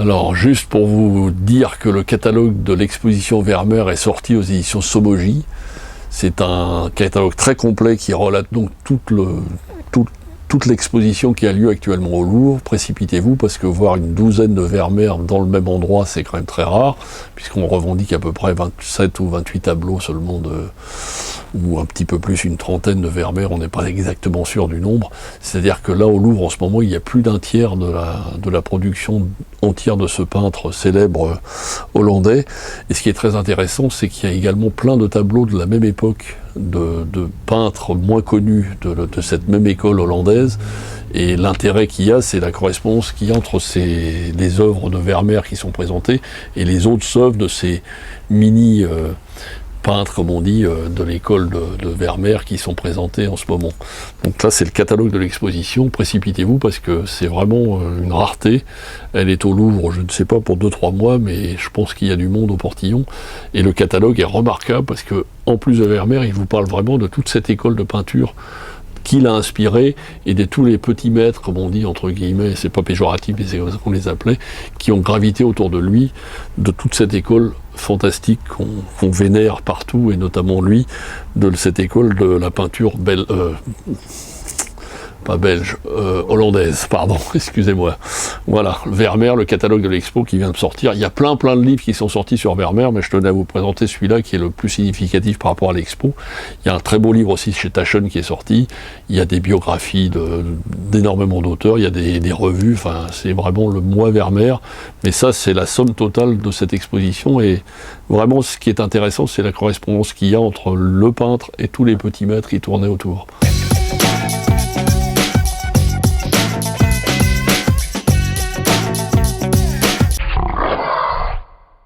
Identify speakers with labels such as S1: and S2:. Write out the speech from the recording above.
S1: Alors, juste pour vous dire que le catalogue de l'exposition Vermeer est sorti aux éditions Sommogy. C'est un catalogue très complet qui relate donc toute l'exposition qui a lieu actuellement au Louvre. Précipitez-vous, parce que voir une douzaine de Vermeer dans le même endroit, c'est quand même très rare, puisqu'on revendique à peu près 27 ou 28 tableaux seulement, ou un petit peu plus, une trentaine de Vermeer, on n'est pas exactement sûr du nombre. C'est-à-dire que là, au Louvre, en ce moment, il y a plus d'un tiers de la production entière de ce peintre célèbre hollandais. Et ce qui est très intéressant, c'est qu'il y a également plein de tableaux de la même époque, de peintres moins connus de cette même école hollandaise. Et l'intérêt qu'il y a, c'est la correspondance qu'il y a entre les œuvres de Vermeer qui sont présentées et les autres œuvres de ces mini peintres, comme on dit, de l'école de Vermeer qui sont présentés en ce moment. Donc là, c'est le catalogue de l'exposition. Précipitez-vous, parce que c'est vraiment une rareté. Elle est au Louvre, je ne sais pas, pour 2-3 mois, mais je pense qu'il y a du monde au portillon. Et le catalogue est remarquable, parce que en plus de Vermeer, il vous parle vraiment de toute cette école de peinture qu'il a inspiré, et de tous les petits maîtres, comme on dit, entre guillemets, c'est pas péjoratif, mais c'est comme ça qu'on les appelait, qui ont gravité autour de lui, de toute cette école fantastique qu'on vénère partout, et notamment lui, de cette école de la peinture hollandaise, pardon, excusez-moi. Voilà, Vermeer, le catalogue de l'expo qui vient de sortir. Il y a plein de livres qui sont sortis sur Vermeer, mais je tenais à vous présenter celui-là qui est le plus significatif par rapport à l'expo. Il y a un très beau livre aussi chez Taschen qui est sorti. Il y a des biographies d'énormément d'auteurs, il y a des revues, enfin, c'est vraiment le mois Vermeer. Mais ça, c'est la somme totale de cette exposition, et vraiment, ce qui est intéressant, c'est la correspondance qu'il y a entre le peintre et tous les petits maîtres qui tournaient autour.